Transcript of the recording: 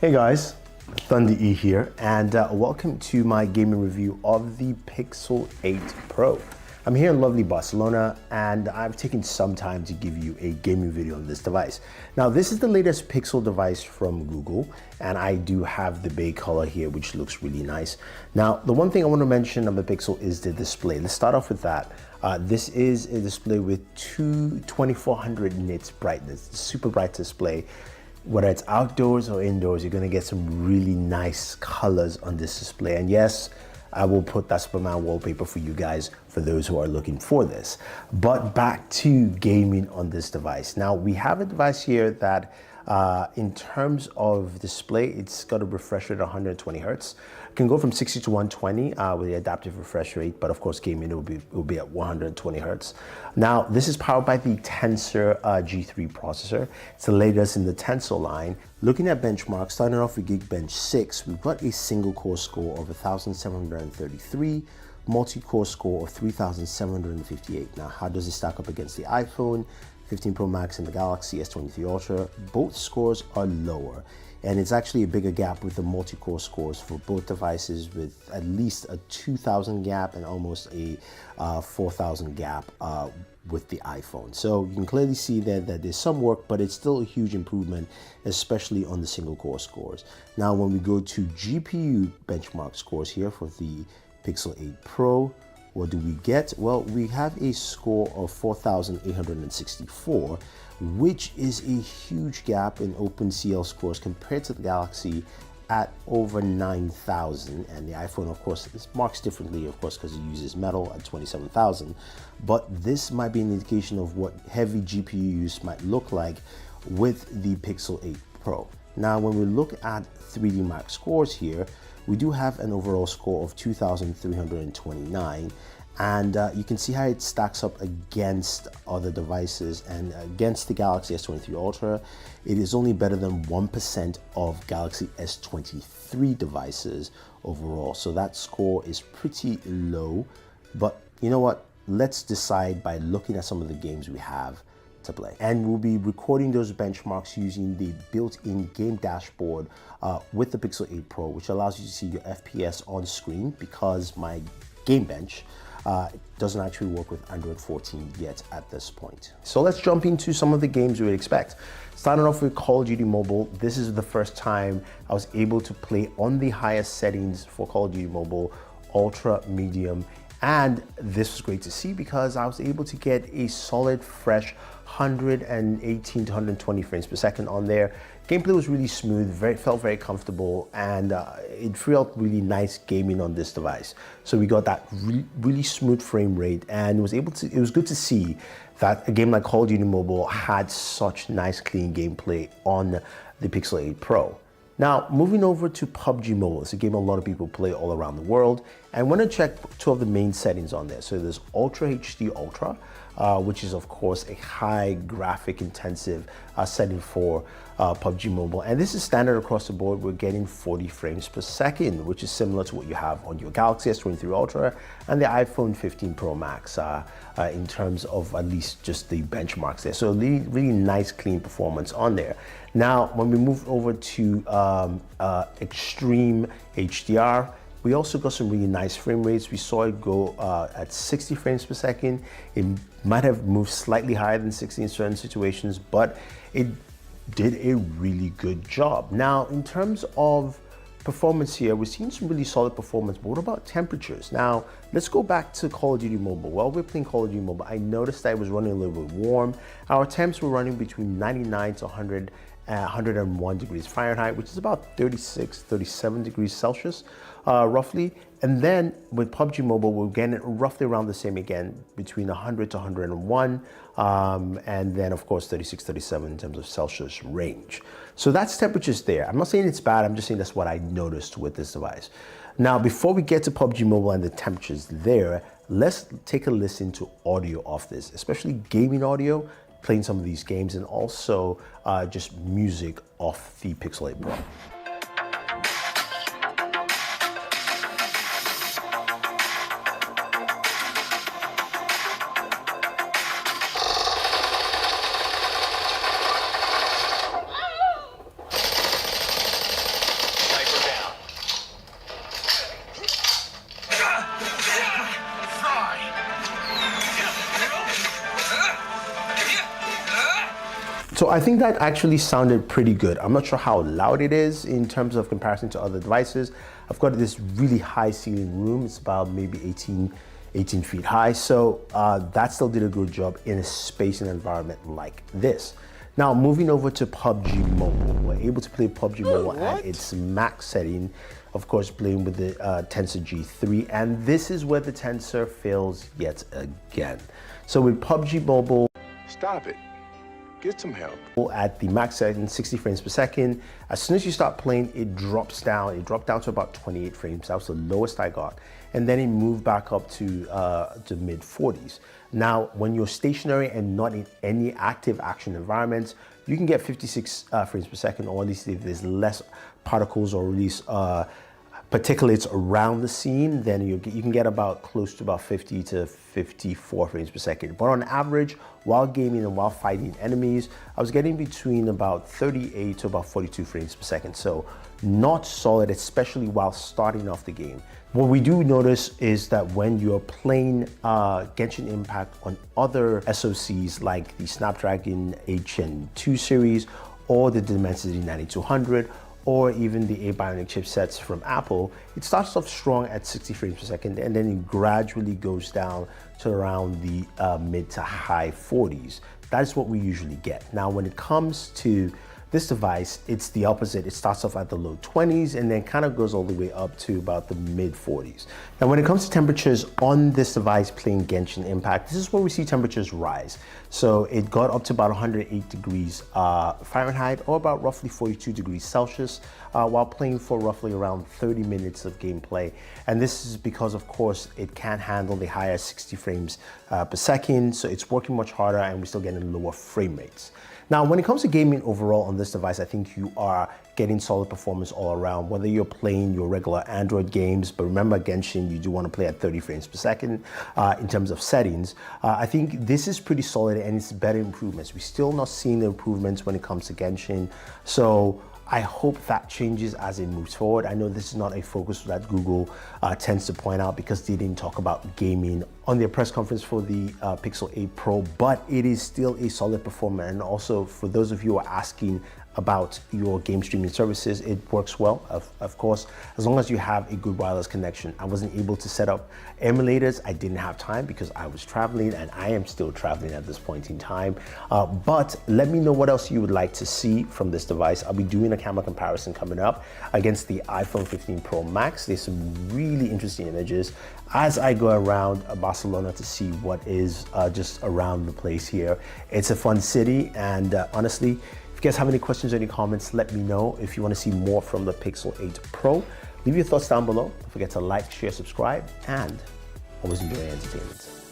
Hey guys, Thunder E here, and welcome to my gaming review of the Pixel 8 Pro. I'm here in lovely Barcelona, and I've taken some time to give you a gaming video on this device. Now, this is the latest Pixel device from Google, and I do have the bay color here, which looks really nice. Now, the one thing I want to mention on the Pixel is the display. Let's start off with that. This is a display with two 2400 nits brightness, super bright display. Whether it's outdoors or indoors, you're gonna get some really nice colors on this display. And yes, I will put that Superman wallpaper for you guys for those who are looking for this. But back to gaming on this device. Now, we have a device here that in terms of display, it's got a refresh rate of 120 Hertz. It can go from 60 to 120 with the adaptive refresh rate, but of course gaming will be at 120 Hertz. Now, this is powered by the Tensor G3 processor. It's the latest in the Tensor line. Looking at benchmarks, starting off with Geekbench 6, we've got a single core score of 1,733, multi-core score of 3,758. Now, how does it stack up against the iPhone 15 Pro Max and the Galaxy S23 Ultra? Both scores are lower, and it's actually a bigger gap with the multi-core scores for both devices, with at least a 2,000 gap and almost a 4,000 gap with the iPhone. So you can clearly see that there's some work, but it's still a huge improvement, especially on the single core scores. Now, when we go to GPU benchmark scores here for the Pixel 8 Pro, what do we get? Well, we have a score of 4,864, which is a huge gap in OpenCL scores compared to the Galaxy at over 9,000. And the iPhone, of course, is marks differently, of course, because it uses metal at 27,000. But this might be an indication of what heavy GPU use might look like with the Pixel 8 Pro. Now, when we look at 3D Max scores here, we do have an overall score of 2,329, and you can see how it stacks up against other devices. And against the Galaxy S23 Ultra, it is only better than 1% of Galaxy S23 devices overall. So that score is pretty low, but you know what? Let's decide by looking at some of the games we have to play. And we'll be recording those benchmarks using the built-in game dashboard with the Pixel 8 Pro, which allows you to see your FPS on screen, because my game bench doesn't actually work with Android 14 yet at this point. So let's jump into some of the games you would expect. Starting off with Call of Duty Mobile, this is the first time I was able to play on the highest settings for Call of Duty Mobile, Ultra, Medium, and this was great to see because I was able to get a solid, fresh 118 to 120 frames per second on there. Gameplay was really smooth, felt very comfortable, and it felt really nice gaming on this device. So we got that really smooth frame rate, and it was good to see that a game like Call of Duty Mobile had such nice, clean gameplay on the Pixel 8 Pro. Now, moving over to PUBG Mobile, it's a game a lot of people play all around the world. And I want to check two of the main settings on there. So there's Ultra HD Ultra, which is of course a high graphic intensive setting for PUBG Mobile. And this is standard across the board. We're getting 40 frames per second, which is similar to what you have on your Galaxy S23 Ultra and the iPhone 15 Pro Max in terms of at least just the benchmarks there. So really nice, clean performance on there. Now, when we move over to Extreme HDR, we also got some really nice frame rates. We saw it go at 60 frames per second. It might have moved slightly higher than 60 in certain situations, but it did a really good job. Now, in terms of performance here, we're seeing some really solid performance, but what about temperatures? Now, let's go back to Call of Duty Mobile. While we're playing Call of Duty Mobile, I noticed that it was running a little bit warm. Our temps were running between 99 to 101 degrees Fahrenheit, which is about 36, 37 degrees Celsius, roughly. And then with PUBG Mobile, we're getting it roughly around the same again, between 100 to 101, and then of course 36, 37 in terms of Celsius range. So that's temperatures there. I'm not saying it's bad, I'm just saying that's what I noticed with this device. Now, before we get to PUBG Mobile and the temperatures there, let's take a listen to audio off this, especially gaming audio, playing some of these games, and also just music off the Pixel 8 Pro. I think that actually sounded pretty good. I'm not sure how loud it is in terms of comparison to other devices. I've got this really high ceiling room. It's about maybe 18 feet high. So that still did a good job in a space and environment like this. Now, moving over to PUBG Mobile, we're able to play PUBG Mobile at its max setting, of course, playing with the Tensor G3, and this is where the Tensor fails yet again. So with PUBG Mobile, stop it. Get some help. At the max setting, 60 frames per second, as soon as you start playing, it drops down. It dropped down to about 28 frames. That was the lowest I got. And then it moved back up to mid 40s. Now, when you're stationary and not in any active action environments, you can get 56 frames per second, or at least if there's less particles or release particulates around the scene, then you can get about close to about 50 to 54 frames per second. But on average, while gaming and while fighting enemies, I was getting between about 38 to about 42 frames per second. So not solid, especially while starting off the game. What we do notice is that when you're playing Genshin Impact on other SoCs like the Snapdragon 8 Gen 2 series or the Dimensity 9200, or even the Bionic chipsets from Apple, it starts off strong at 60 frames per second and then it gradually goes down to around the mid to high 40s. That is what we usually get. Now, when it comes to this device, it's the opposite. It starts off at the low 20s and then kind of goes all the way up to about the mid 40s. Now, when it comes to temperatures on this device playing Genshin Impact, this is where we see temperatures rise. So it got up to about 108 degrees Fahrenheit, or about roughly 42 degrees Celsius, while playing for roughly around 30 minutes of gameplay. And this is because, of course, it can't handle the higher 60 frames per second. So it's working much harder and we're still getting lower frame rates. Now, when it comes to gaming overall on this device, I think you are getting solid performance all around, whether you're playing your regular Android games, but remember Genshin, you do want to play at 30 frames per second in terms of settings. I think this is pretty solid and it's better improvements. We're still not seeing the improvements when it comes to Genshin. So I hope that changes as it moves forward. I know this is not a focus that Google tends to point out because they didn't talk about gaming on their press conference for the Pixel 8 Pro, but it is still a solid performer. And also for those of you who are asking about your game streaming services, it works well, of course, as long as you have a good wireless connection. I wasn't able to set up emulators. I didn't have time because I was traveling and I am still traveling at this point in time. But let me know what else you would like to see from this device. I'll be doing a camera comparison coming up against the iPhone 15 Pro Max. There's some really interesting images as I go around Barcelona to see what is just around the place here. It's a fun city, and honestly, if you guys have any questions or any comments, let me know. If you want to see more from the Pixel 8 Pro, leave your thoughts down below. Don't forget to like, share, subscribe, and always enjoy entertainment.